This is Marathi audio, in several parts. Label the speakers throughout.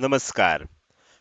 Speaker 1: नमस्कार.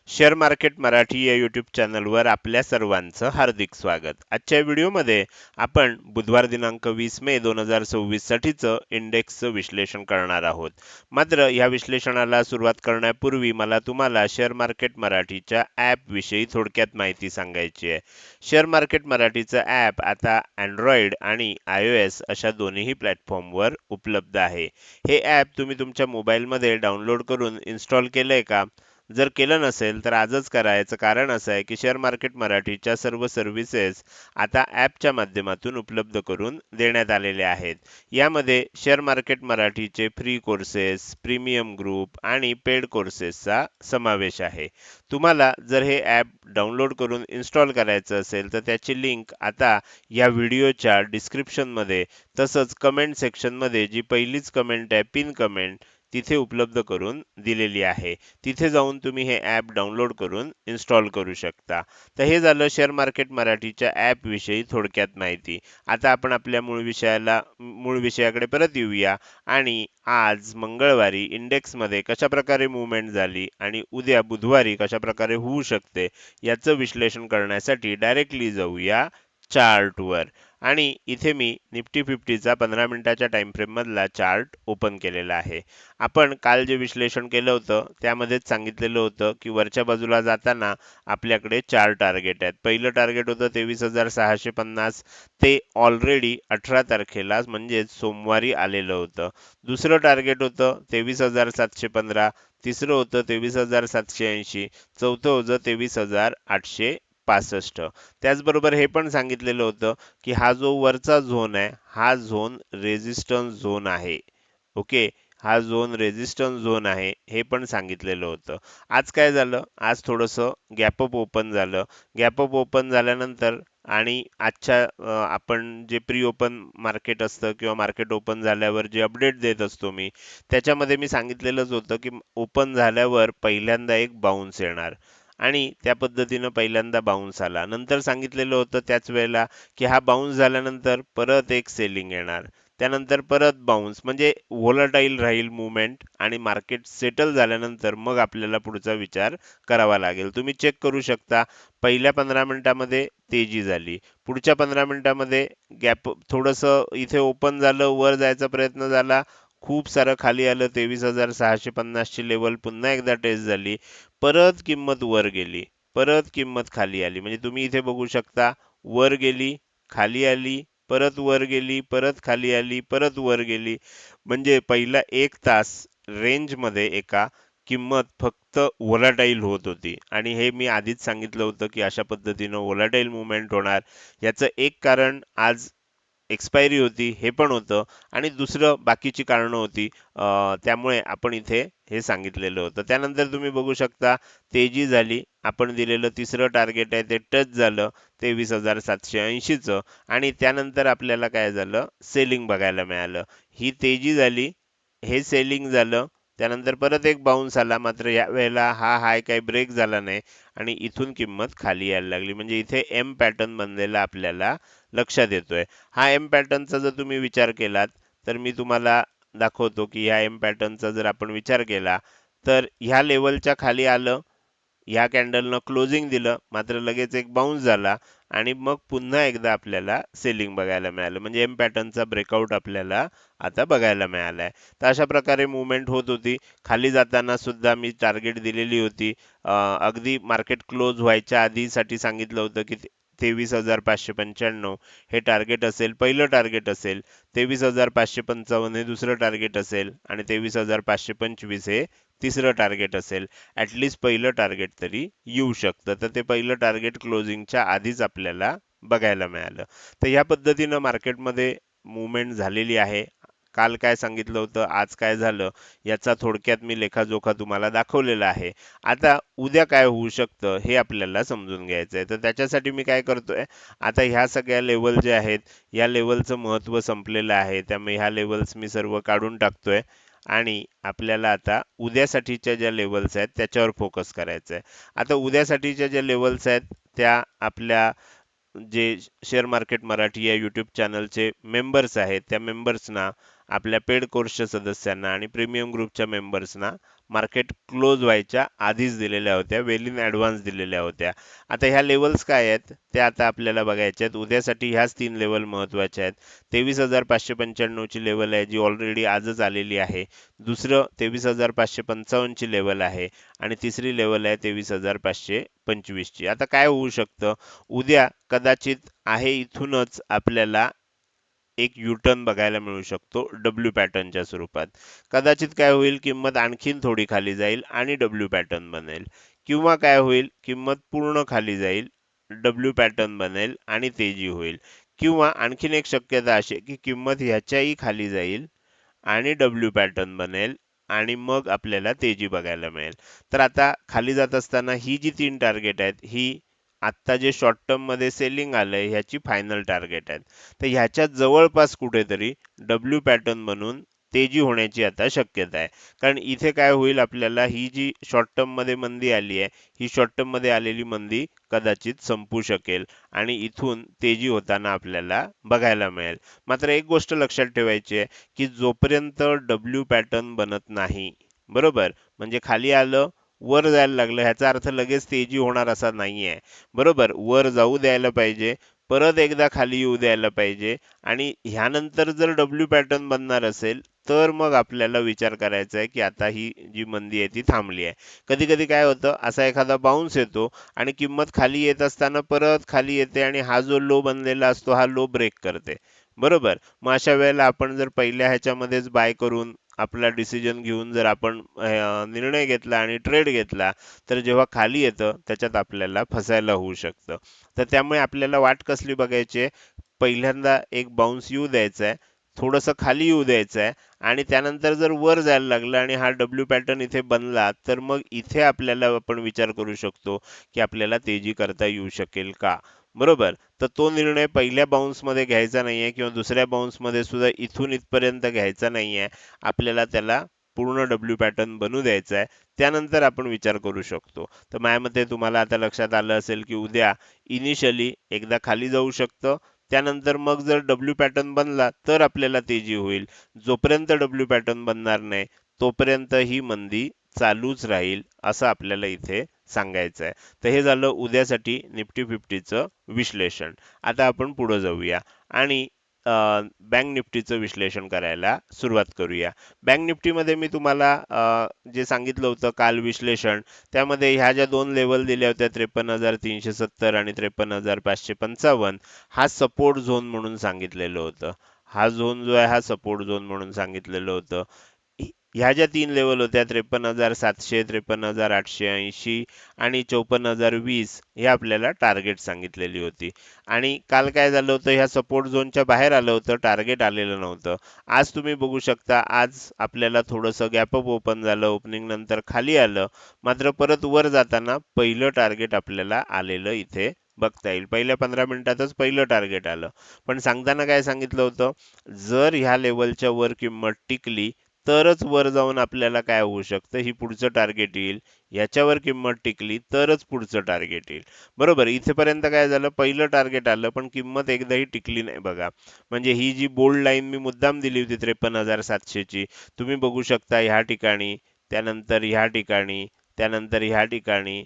Speaker 1: शेअर मार्केट मराठी या यूट्यूब चॅनलवर आपल्या सर्वांचं हार्दिक स्वागत. आजच्या व्हिडिओमध्ये आपण बुधवार दिनांक 20 मे 2026 साठीचं इंडेक्सचं विश्लेषण करणार आहोत. मात्र या विश्लेषणाला सुरुवात करण्यापूर्वी मला तुम्हाला शेअर मार्केट मराठीच्या ॲप विषयी थोडक्यात माहिती सांगायची आहे. शेअर मार्केट मराठीचं ॲप आता Android आणि iOS अशा दोन्ही प्लॅटफॉर्मवर उपलब्ध आहे. हे ॲप तुम्ही तुमच्या मोबाईलमध्ये डाउनलोड करून इन्स्टॉल केलंय का? जर केलं नसेल तर आजच करा. याचं कारण असं आहे की शेअर मार्केट मराठीच्या सर्व सर्व्हिसेस आता ॲपच्या माध्यमातून उपलब्ध करून देण्यात आलेल्या आहेत. यामध्ये शेअर मार्केट मराठीचे फ्री कोर्सेस, प्रीमियम ग्रुप आणि पेड कोर्सेसचा समावेश आहे. तुम्हाला जर हे ॲप डाउनलोड करून इन्स्टॉल करायचं असेल तर त्याची लिंक आता या व्हिडिओच्या डिस्क्रिप्शनमध्ये तसंच कमेंट सेक्शनमध्ये जी पहिलीच कमेंट आहे पिन कमेंट तिथे उपलब्ध करून दिलेली आहे. तिथे जाऊन तुम्ही हे ॲप डाउनलोड करून इन्स्टॉल करू शकता. तर हे झालं शेअर मार्केट मराठीच्या ॲप विषयी थोडक्यात माहिती. आता आपण आपल्या मूळ विषयाकडे परत येऊया आणि आज मंगळवारी इंडेक्समध्ये कशाप्रकारे मूव्हमेंट झाली आणि उद्या बुधवारी कशाप्रकारे होऊ शकते याचं विश्लेषण करण्यासाठी डायरेक्टली जाऊया चार्टवर. आणि इथे मी निफ्टी 50चा 15 मिनिटाच्या टाइम फ्रेम मधला चार्ट ओपन केलेला आहे. आपण काल जे विश्लेषण केलं होतं त्यामध्येच सांगितलेलं होतं की वरच्या बाजूला जाताना आपल्याकडे 4 टार्गेट आहेत. पहिलं टार्गेट होतं 23,650. ते ऑलरेडी 18 तारखेला म्हणजेच सोमवारी आलेलं होतं. दुसरं टार्गेट होतं 23,715. तिसरं होतं 23,780. चौथं होतं 23,865. त्याचबरोबर हे पण सांगितलेलं होतं की हा जो वरचा झोन आहे हा झोन रेझिस्टन्स झोन आहे. ओके, हा झोन रेझिस्टन्स झोन आहे हे पण सांगितलेलं होतं. आज काय झालं, आज थोडंसं गॅपअप ओपन झालं. गॅपअप ओपन झाल्यानंतर आणि आजच्या आपण जे प्री ओपन मार्केट असतं किंवा मार्केट ओपन झाल्यावर जे अपडेट देत असतो मी त्याच्यामध्ये मी सांगितलेलंच होतं की ओपन झाल्यावर पहिल्यांदा एक बाउन्स येणार आणि त्या पद्धतीनं पहिल्यांदा बाउन्स आला. नंतर सांगितलेलं होतं त्याच वेळेला की हा बाउन्स झाल्यानंतर परत एक सेलिंग येणार, त्यानंतर परत बाउन्स, म्हणजे व्होलाटाईल राहील मूवमेंट आणि मार्केट सेटल झाल्यानंतर मग आपल्याला पुढचा विचार करावा लागेल. तुम्ही चेक करू शकता पहिल्या 15 मिनिटामध्ये तेजी झाली, पुढच्या 15 मिनिटामध्ये गॅप थोडंसं इथे ओपन झालं, वर जायचा प्रयत्न झाला, खूप सारं खाली आलं, 23,650 ची लेवल पुन्हा एकदा टेस्ट झाली, परत किंमत वर गेली, परत किंमत खाली आली. म्हणजे तुम्ही इथे बघू शकता वर गेली, खाली आली, परत वर गेली, परत खाली आली, परत वर गेली. म्हणजे पहिला 1 तास रेंजमध्ये एका किंमत फक्त व्होलाटाईल होत होती आणि हे मी आधीच सांगितलं होतं की अशा पद्धतीनं व्होलाटाईल मूव्हमेंट होणार. याचं एक कारण आज एक्सपायरी होती हे पण होतं आणि दुसरं बाकीची कारणं होती. त्यामुळे आपण इथे हे सांगितलेलं होतं. त्यानंतर तुम्ही बघू शकता तेजी झाली, आपण दिलेलं तिसरं टार्गेट आहे ते टच झालं 23,780चं आणि त्यानंतर आपल्याला काय झालं, सेलिंग बघायला मिळालं. ही तेजी झाली, हे सेलिंग झालं, त्यानंतर परत एक बाउन्स आला, मात्र या वेळेला हा हाय काही ब्रेक झाला नाही आणि इथून किंमत खाली यायला लागली. म्हणजे इथे एम पॅटर्न बनलेला आपल्याला लक्षात येतोय. हा एम पॅटर्नचा जर तुम्ही विचार केलात तर मी तुम्हाला दाखवतो की ह्या एम पॅटर्नचा जर आपण विचार केला तर ह्या लेवलच्या खाली आलं, ह्या कॅन्डलनं क्लोजिंग दिलं, मात्र लगेच एक बाउन्स झाला आणि मग पुन्हा एकदा आपल्याला सेलिंग बघायला मिळालं. म्हणजे एम पॅटर्नचा ब्रेकआउट आपल्याला आता बघायला मिळाला आहे. तर अशा प्रकारे मूव्हमेंट होत होती. खाली जाताना सुद्धा मी टार्गेट दिलेली होती. अगदी मार्केट क्लोज व्हायच्या आधीसाठी सांगितलं होतं की 23,595 हे टार्गेट असेल, पहिलं टार्गेट असेल. 23,555 हे दुसरं टार्गेट असेल आणि 23,525 हे तिसरं टार्गेट असेल. ॲटलिस्ट पहिलं टार्गेट तरी येऊ शकतं. तर ते पहिलं टार्गेट क्लोजिंगच्या आधीच आपल्याला बघायला मिळालं. तर ह्या पद्धतीनं मार्केटमध्ये मूव्हमेंट झालेली आहे. काल काय सांगितलं होतं, आज काय झालं, याचा थोडक्यात मी लेखाजोखा तुम्हाला दाखवलेला आहे. आता उद्या काय होऊ शकतं हे आपल्याला समजून घ्यायचं आहे. तर त्याच्यासाठी मी काय करतोय, आता ह्या सगळ्या लेवल जे आहेत, या लेवलचं महत्त्व संपलेलं आहे. त्यामुळे ह्या लेवल्स मी सर्व काढून टाकतोय आणि आपल्याला आता उद्यासाठीच्या ज्या लेवल्स आहेत त्याच्यावर फोकस करायचा आहे. आता उद्यासाठीच्या ज्या लेवल्स आहेत त्या आपल्या जे शेअर मार्केट मराठी या यूट्यूब चॅनलचे मेंबर्स आहेत त्या मेंबर्सना आपल्या पेड कोर्सच्या सदस्यांना आणि प्रीमियम ग्रुपच्या मेंबर्सना मार्केट क्लोज व्हायच्या आधीच दिलेल्या होत्या, वेल इन ॲडव्हान्स दिलेल्या होत्या. आता ह्या लेवल्स काय आहेत ते आता आपल्याला बघायचे आहेत. उद्यासाठी ह्याच 3 लेवल महत्त्वाच्या आहेत. 23,595 ची लेवल आहे जी ऑलरेडी आजच आलेली आहे. दुसरं 23,555 ची लेवल आहे आणि तिसरी लेवल आहे 23,525 ची. आता काय होऊ शकतं, उद्या कदाचित आहे इथूनच आपल्याला एक U-टर्न बघायला मिळू शकतो डब्ल्यू पॅटर्नच्या स्वरूपात. कदाचित काय होईल, किंमत आणखीन थोडी खाली जाईल आणि डब्ल्यू पॅटर्न बनेल, किंवा काय होईल, किंमत पूर्ण खाली जाईल, डब्ल्यू पॅटर्न बनेल आणि तेजी होईल, किंवा आणखीन एक शक्यता अशी आहे की किंमत ह्याच्याही खाली जाईल आणि डब्ल्यू पॅटर्न बनेल आणि मग आपल्याला तेजी बघायला मिळेल. तर आता खाली जात असताना ही जी 3 टार्गेट आहेत, ही आत्ता जे शॉर्ट टर्म मध्ये सेलिंग आलंय ह्याची फायनल टार्गेट आहेत. तर ह्याच्या जवळपास कुठेतरी डब्ल्यू पॅटर्न बनून तेजी होण्याची आता शक्यता आहे. कारण इथे काय होईल, आपल्याला ही जी शॉर्ट टर्म मध्ये मंदी आली आहे, ही शॉर्ट टर्म मध्ये आलेली मंदी कदाचित संपू शकेल आणि इथून तेजी होताना आपल्याला बघायला मिळेल. मात्र एक गोष्ट लक्षात ठेवायची आहे की जोपर्यंत डब्ल्यू पॅटर्न बनत नाही, बरोबर, म्हणजे खाली आलं, वर जायला लागलं, ह्याचा अर्थ लगेच तेजी होणार असा नाहीये. बरोबर, वर जाऊ द्यायला पाहिजे, परत एकदा खाली येऊ द्यायला पाहिजे आणि ह्यानंतर जर डब्ल्यू पॅटर्न बनणार असेल तर मग आपल्याला विचार करायचा आहे की आता ही जी मंदी आहे ती थांबली आहे. कधी कधी काय होतं, असा एखादा बाउन्स येतो आणि किंमत खाली येत असताना परत खाली येते आणि हा जो लो बनलेला असतो हा लो ब्रेक करते. बरोबर, मग अशा वेळेला आपण जर पहिल्या ह्याच्यामध्येच बाय करून आपला डिसिजन घेऊन जर आपण निर्णय घेतला आणि ट्रेड घेतला, तर जेव्हा खाली येतं त्याच्यात आपल्याला फसायला होऊ शकतं. तर त्यामुळे आपल्याला वाट कसली बघायची आहे, पहिल्यांदा एक बाउन्स येऊ द्यायचा आहे, थोडंसं खाली येऊ द्यायचं आहे आणि त्यानंतर जर वर जायला लागलं आणि हा डब्ल्यू पॅटर्न इथे बनला, तर मग इथे आपल्याला आपण विचार करू शकतो की आपल्याला तेजी करता येऊ शकेल का. बरोबर, तर तो निर्णय पहिल्या बाउन्स मध्ये घ्यायचा नाहीये किंवा दुसऱ्या बाउन्स मध्ये सुद्धा इथून इथपर्यंत घ्यायचा नाहीये. आपल्याला त्याला पूर्ण डब्ल्यू पॅटर्न बनू द्यायचा आहे, त्यानंतर आपण विचार करू शकतो. तर माझ्या मते तुम्हाला आता लक्षात आलं असेल की उद्या इनिशियली एकदा खाली जाऊ शकतं, त्यानंतर मग जर डब्ल्यू पॅटर्न बनला तर आपल्याला तेजी होईल. जोपर्यंत डब्ल्यू पॅटर्न बनणार नाही तोपर्यंत ही मंदी चालूच राहील, असं आपल्याला इथे सांगायचं आहे. तर हे झालं उद्यासाठी निफ्टी 50चं विश्लेषण. आता आपण पुढे जाऊया आणि बँक निफ्टीचं विश्लेषण करायला सुरुवात करूया. बँक निफ्टीमध्ये मी तुम्हाला जे सांगितलं होतं काल विश्लेषण, त्यामध्ये ह्या ज्या 2 लेवल दिल्या होत्या 53,370 आणि 53,555, हा सपोर्ट झोन म्हणून सांगितलेलं होतं. हा झोन जो आहे हा सपोर्ट झोन म्हणून सांगितलेलं होतं. ह्या ज्या 3 लेवल होत्या 53,700, 53,880 आणि 54,020, हे आपल्याला टार्गेट सांगितलेली होती. आणि काल काय झालं होतं, ह्या सपोर्ट झोनच्या बाहेर आलं होतं, टार्गेट आलेलं नव्हतं. आज तुम्ही बघू शकता, आज आपल्याला थोडंसं गॅप अप ओपन झालं, ओपनिंग नंतर खाली आलं, मात्र परत वर जाताना पहिलं टार्गेट आपल्याला आलेलं इथे बघता येईल. पहिल्या 15 मिनिटातच पहिलं टार्गेट आलं. पण सांगताना काय सांगितलं होतं, जर ह्या लेवलच्या वर किंमत टिकली तरच वर जाऊन आपल्याला काय होऊ शकतं, ही पुढचं टार्गेट येईल. याच्यावर किंमत टिकली तरच पुढचं टार्गेट येईल. बरोबर, इथेपर्यंत काय झालं, पहिलं टार्गेट आलं पण किंमत एकदाही टिकली नाही बघा. म्हणजे ही जी बोल्ड लाईन मी मुद्दाम दिली होती 53,700 ची, तुम्ही बघू शकता ह्या ठिकाणी, त्यानंतर ह्या ठिकाणी, त्यानंतर ह्या ठिकाणी,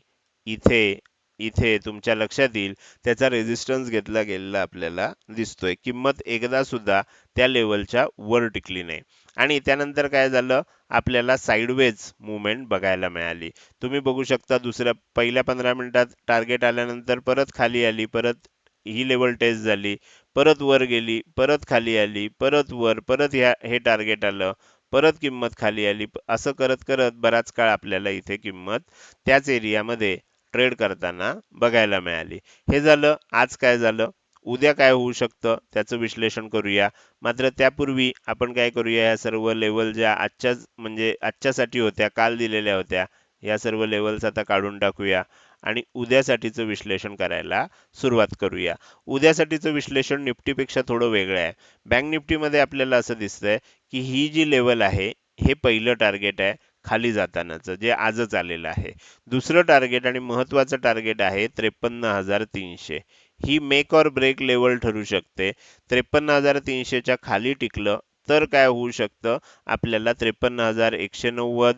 Speaker 1: इथे, इथे तुमच्या लक्षात येईल त्याचा रेझिस्टन्स घेतला गेलेला आपल्याला दिसतोय. किंमत एकदा सुद्धा त्या लेवलच्या वर टिकली नाही आणि त्यानंतर काय झालं, आपल्याला साइडवेज मूवमेंट बघायला मिळाली. तुम्ही बघू शकता दुसऱ्या पहिल्या 15 मिनिटात टार्गेट आल्यानंतर परत खाली आली, परत ही लेवल टेस्ट झाली, परत वर गेली, परत खाली आली, परत वर, परत हे टार्गेट आलं, परत किंमत खाली आली. असं करत करत बराच काळ आपल्याला इथे किंमत त्याच एरियामध्ये ट्रेड करताना बघायला मिळाली. हे झालं. आज काय झालं, उद्या काय होऊ शकतं त्याचं विश्लेषण करूया. मात्र त्यापूर्वी आपण काय करूया, या सर्व लेवल ज्या आजच्याच म्हणजे आजच्यासाठी होत्या, काल दिलेल्या होत्या, या सर्व लेवल्स आता काढून टाकूया आणि उद्यासाठीचं विश्लेषण करायला सुरुवात करूया. उद्यासाठीचं विश्लेषण निफ्टीपेक्षा थोडं वेगळं आहे. बँक निफ्टीमध्ये आपल्याला असं दिसतंय की ही जी लेवल आहे हे पहिलं टार्गेट आहे खाली जातानाचं, जे आजच आलेलं आहे. दुसरं टार्गेट आणि महत्त्वाचं टार्गेट आहे 53,300. ही मेक ऑर ब्रेक लेवल ठरू शकते. 53,300 च्या खाली टिकलं तर काय होऊ शकतं, आपल्याला 53,190,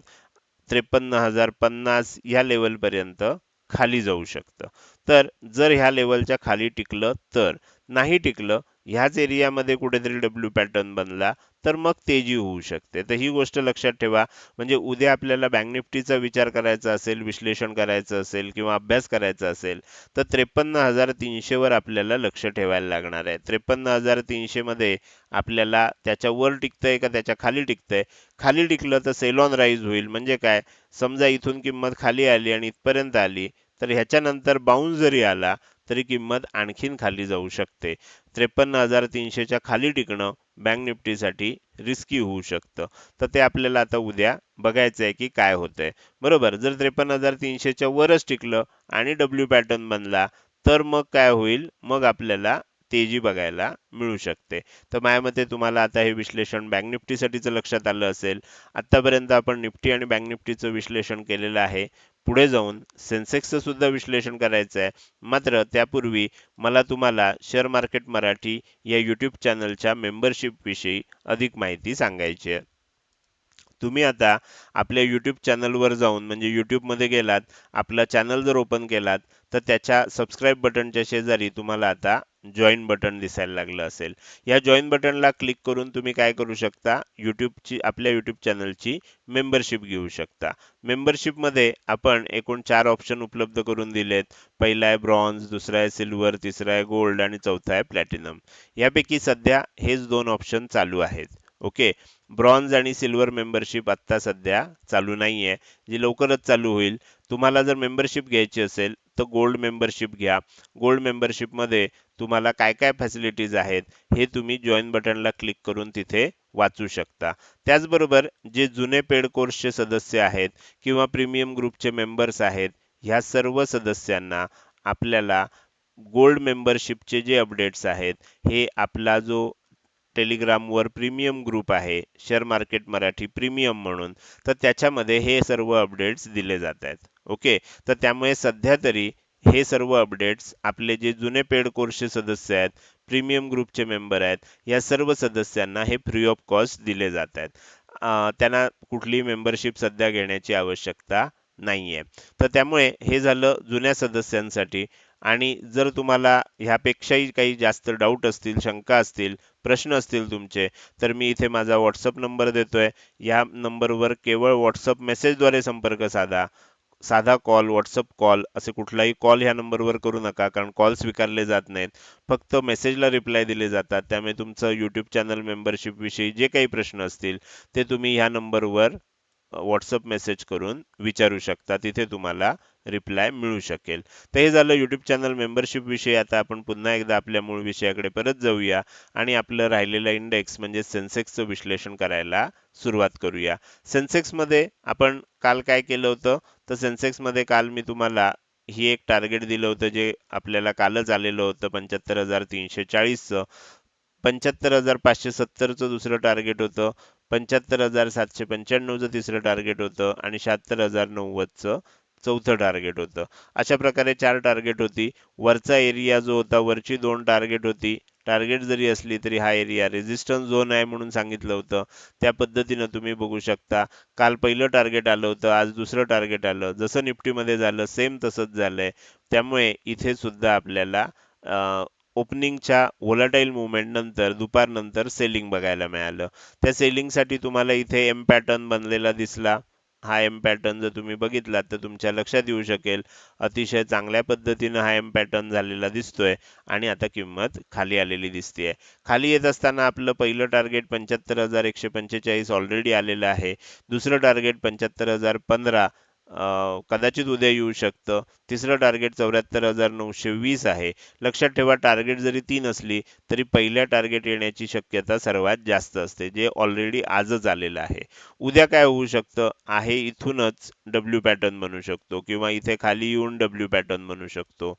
Speaker 1: 53,050 या लेवलपर्यंत खाली जाऊ शकतं. तर जर ह्या लेवलच्या खाली टिकलं तर, नाही टिकलं, ह्याच एरियामध्ये कुठेतरी डब्ल्यू पॅटर्न बनला तर मग तेजी होऊ शकते. तर ही गोष्ट लक्षात ठेवा. म्हणजे उद्या आपल्याला बँक निफ्टीचा विचार करायचा असेल, विश्लेषण करायचं असेल किंवा अभ्यास करायचा असेल, तर 53,300 वर आपल्याला लक्ष ठेवायला लागणार आहे. 53,300 मध्ये आपल्याला त्याच्या वर टिकतंय का त्याच्या खाली टिकतंय. खाली टिकलं तर सेल ऑन राईज होईल. म्हणजे काय, समजा इथून किंमत खाली आली आणि इथपर्यंत आली, तर ह्याच्यानंतर बाउन्स जरी आला तरी किंमत आणखीन खाली जाऊ शकते. 53,300 च्या खाली टिकणं बँक निफ्टीसाठी रिस्की होऊ शकतं. तर ते आपल्याला आता उद्या बघायचं आहे की काय होतंय. बरोबर, जर 53,300 च्या वरच टिकलं आणि डब्ल्यू पॅटर्न बनला तर मग काय होईल, मग आपल्याला तेजी बघायला मिळू शकते. तर माझ्या मते तुम्हाला आता हे विश्लेषण बँक निफ्टीसाठीचं लक्षात आलं असेल. आतापर्यंत आपण निफ्टी आणि बँक निफ्टीचं विश्लेषण केलेलं आहे. पुढे जाऊन सेन्सेक्सचं सुद्धा विश्लेषण करायचं आहे. मात्र त्यापूर्वी मला तुम्हाला शेअर मार्केट मराठी या यूट्यूब चॅनलच्या मेंबरशिप विषयी अधिक माहिती सांगायची आहे. तुम्ही आता आपल्या यूट्यूब चॅनलवर जाऊन, म्हणजे यूट्यूबमध्ये गेलात, आपला चॅनल जर ओपन केलात, तर त्याच्या सबस्क्राईब बटनच्या शेजारी तुम्हाला आता जॉईन बटन दिसायला लागलं असेल. या जॉईन बटनला क्लिक करून तुम्ही काय करू शकता, आपल्या यूट्यूब चॅनलची मेंबरशिप घेऊ शकता. मेंबरशिपमध्ये आपण एकूण 4 ऑप्शन उपलब्ध करून दिलेत. पहिला आहे ब्रॉन्झ, दुसरा आहे सिल्वर, तिसरा आहे गोल्ड आणि चौथा आहे प्लॅटिनम. यापैकी सध्या हेच 2 ऑप्शन चालू आहेत. ओके. ब्रॉन्झ आणि सिल्वर मेंबरशिप आत्ता सध्या चालू नाहीये, जी लवकरच चालू होईल. तुम्हाला जर मेंबरशिप घ्यायची असेल तर गोल्ड मेंबरशिप घ्या. गोल्ड मेंबरशिपमध्ये तुम्हाला काय काय फॅसिलिटीज आहेत हे तुम्ही जॉईन बटनला क्लिक करून तिथे वाचू शकता. त्याचबरोबर जे जुने पेड कोर्सचे सदस्य आहेत किंवा प्रीमियम ग्रुपचे मेंबर्स आहेत, ह्या सर्व सदस्यांना आपल्याला गोल्ड मेंबरशिपचे जे अपडेट्स आहेत, हे आपला जो टेलिग्रामवर प्रीमियम ग्रुप आहे, शेअर मार्केट मराठी प्रीमियम म्हणून, तर त्याच्यामध्ये हे सर्व अपडेट्स दिले जात आहेत. ओके. तर त्यामुळे सध्या तरी हे सर्व अपडेट्स आपले जे जुने पेड कोर्सचे सदस्य आहेत, प्रीमियम ग्रुपचे मेंबर आहेत, या सर्व सदस्यांना हे फ्री ऑफ कॉस्ट दिले जात आहेत. त्यांना कुठलीही मेंबरशिप सध्या घेण्याची आवश्यकता नाहीये. तर त्यामुळे हे झालं जुन्या सदस्यांसाठी. आणि जर तुम्हाला ह्यापेक्षाही काही जास्त डाऊट असतील, शंका असतील, प्रश्न असतील तुमचे, तर मी इथे माझा WhatsApp नंबर देतोय. या नंबरवर केवळ WhatsApp मेसेजद्वारे संपर्क साधा. साधा कॉल, WhatsApp कॉल, असे कुठलाही कॉल ह्या नंबरवर करू नका, कारण कॉल स्वीकारले जात नाहीत. फक्त मेसेजला रिप्लाय दिले जातात. त्यामुळे तुमचं YouTube चॅनल मेंबरशिप विषयी जे काही प्रश्न असतील ते तुम्ही ह्या नंबरवर WhatsApp मेसेज करून विचारू शकता. तिथे तुम्हाला रिप्लाय मिळू शकेल. तर हे झालं YouTube चॅनल मेंबरशिप विषयी. आता आपण पुन्हा एकदा आपल्या मूळ विषयाकडे परत जाऊया आणि आपलं राहिलेलं इंडेक्स म्हणजे सेन्सेक्सचं विश्लेषण करायला सुरुवात करूया. सेन्सेक्समध्ये आपण काल काय केलं होतं, तर सेन्सेक्समध्ये काल मी तुम्हाला ही एक टार्गेट दिलं होतं, जे आपल्याला कालच आलेलं होतं 75,340चं. 75,570चं दुसरं टार्गेट होतं, 75,795चं तिसरं टार्गेट होतं आणि 76,090चं चौथं टार्गेट होतं. अशा प्रकारे 4 टार्गेट होती. वरचा एरिया जो होता, वरची 2 टार्गेट होती. टार्गेट जरी असली तरी हा एरिया रेझिस्टन्स झोन आहे म्हणून सांगितलं होतं. त्या पद्धतीनं तुम्ही बघू शकता. काल पहिलं टार्गेट आलं होतं, आज दुसरं टार्गेट आलं. जसं निफ्टीमध्ये झालं सेम तसंच झालंय. त्यामुळे इथे सुद्धा आपल्याला ओपनिंगच्या व्होलाटाईल मुवमेंट नंतर दुपारनंतर सेलिंग बघायला मिळालं. त्या सेलिंगसाठी तुम्हाला इथे एम पॅटर्न बनलेला दिसला. हा एम पॅटर्न जर तुम्ही बघितलात तर तुमच्या लक्षात येऊ शकेल. अतिशय चांगल्या पद्धतीनं हा एम पॅटर्न झालेला दिसतोय आणि आता किंमत खाली आलेली दिसतेय. खाली येत असताना आपलं पहिलं टार्गेट 75,145 ऑलरेडी आलेलं आहे. दुसरं टार्गेट 75,015 कदाचित उद्या येऊ शकतं. तिसरं टार्गेट 74,920 आहे. लक्षात ठेवा, टार्गेट जरी 3 असली तरी पहिल्या टार्गेट येण्याची शक्यता सर्वात जास्त असते, जे ऑलरेडी आजच आलेलं आहे. उद्या काय होऊ शकतं आहे, इथूनच डब्ल्यू पॅटर्न बनू शकतो किंवा इथे खाली येऊन डब्ल्यू पॅटर्न बनू शकतो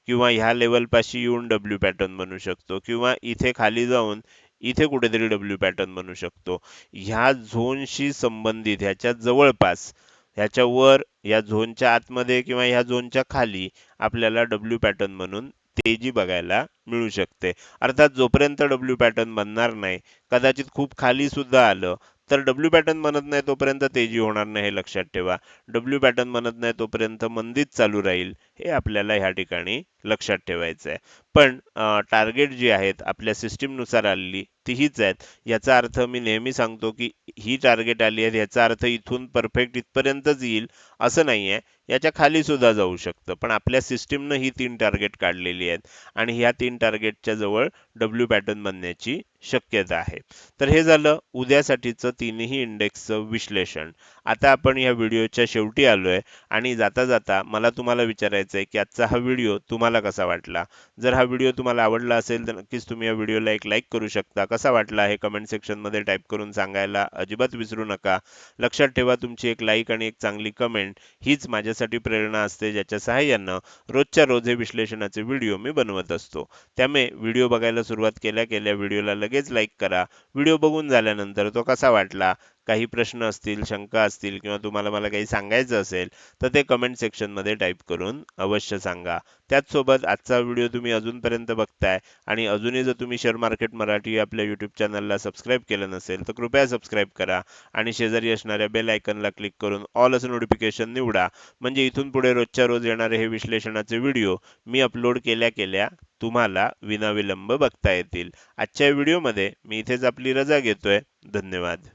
Speaker 1: किंवा ह्या लेवल पाशी येऊन डब्ल्यू पॅटर्न बनू शकतो किंवा इथे खाली जाऊन इथे कुठेतरी डब्ल्यू पॅटर्न बनू शकतो. ह्या झोनशी संबंधित, ह्याच्या जवळपास, ह्याच्या वर, या झोनच्या आतमध्ये किंवा ह्या झोनच्या खाली आपल्याला डब्ल्यू पॅटर्न म्हणून तेजी बघायला मिळू शकते. अर्थात जोपर्यंत डब्ल्यू पॅटर्न बनणार नाही, कदाचित खूप खाली सुद्धा आलं तर डब्ल्यू पॅटर्न बनत नाही तोपर्यंत तेजी होणार नाही हे लक्षात ठेवा. डब्ल्यू पॅटर्न बनत नाही तोपर्यंत मंदीच चालू राहील हे आपल्याला ह्या ठिकाणी लक्षात ठेवायचं आहे. पण टार्गेट जी आहेत आपल्या सिस्टीमनुसार आलेली ती हीच आहेत. याचा अर्थ मी नेहमी सांगतो की ही टार्गेट आली आहे याचा अर्थ इथून परफेक्ट इथपर्यंतच येईल असं नाहीये. याच्या खाली सुद्धा जाऊ शकतं. पण आपल्या सिस्टीमनं ही 3 टार्गेट काढलेली आहेत आणि ह्या 3 टार्गेटच्या जवळ डब्ल्यू पॅटर्न बनण्याची शक्यता आहे. तर हे झालं उद्यासाठीचं तिन्ही इंडेक्सचं विश्लेषण. आता आपण या व्हिडिओच्या शेवटी आलोय आणि जाता जाता मला तुम्हाला विचारायचं आहे की आजचा हा व्हिडिओ तुम्हाला कसा वाटला. जर हा व्हिडिओ तुम्हाला आवडला असेल तर नक्कीच तुम्ही या व्हिडिओला एक लाईक करू शकता. कसा वाटला हे कमेंट सेक्शनमध्ये टाईप करून सांगायला अजिबात विसरू नका. लक्षात ठेवा तुमची एक लाईक आणि एक चांगली कमेंट हीच माझ्यासाठी प्रेरणा असते ज्याच्या सहाय्यानं रोजच्या रोज हे विश्लेषणाचे व्हिडिओ मी बनवत असतो. त्यामुळे व्हिडिओ बघायला सुरुवात केल्या केल्या व्हिडिओला लगेच लाईक करा. व्हिडिओ बघून झाल्यानंतर तो कसा वाटला, काही प्रश्न असतील, शंका असतील किंवा तुम्हाला मला काही सांगायचं असेल तर ते कमेंट सेक्शनमध्ये टाईप करून अवश्य सांगा. त्याचसोबत आजचा व्हिडिओ तुम्ही अजूनपर्यंत बघताय आणि अजूनही जर तुम्ही शेअर मार्केट मराठी आपल्या यूट्यूब चॅनलला सबस्क्राईब केलं नसेल तर कृपया सबस्क्राईब करा आणि शेजारी असणाऱ्या बेल आयकनला क्लिक करून ऑल असं नोटिफिकेशन निवडा. म्हणजे इथून पुढे रोजच्या रोज येणारे हे विश्लेषणाचे व्हिडिओ मी अपलोड केल्या केल्या तुम्हाला विनाविलंब बघता येतील. आजच्या व्हिडिओमध्ये मी इथेच आपली रजा घेतोय. धन्यवाद.